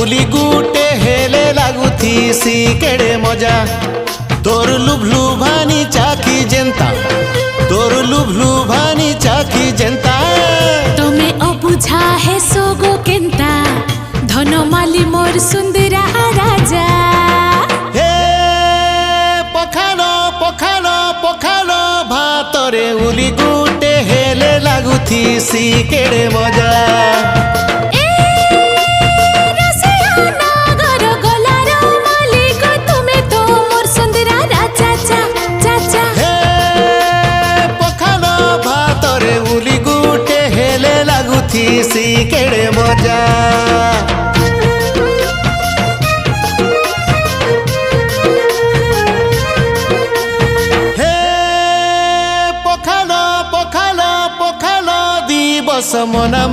उली गुटे हेले लागुथीसी केड़े मजा तोर लुभलु भानी चाकी जेंता तोर लुभलु भानी चाकी जेंता तमे अबुझा हे सोगो केंता धनमाली मोर सुंदरा राजा हे पखालो पखालो पखालो भातरे उली गुटे हेले लागुथीसी केड़े मजा सी केड़े मजा हे पखालो पखालो पखालो दिवस मना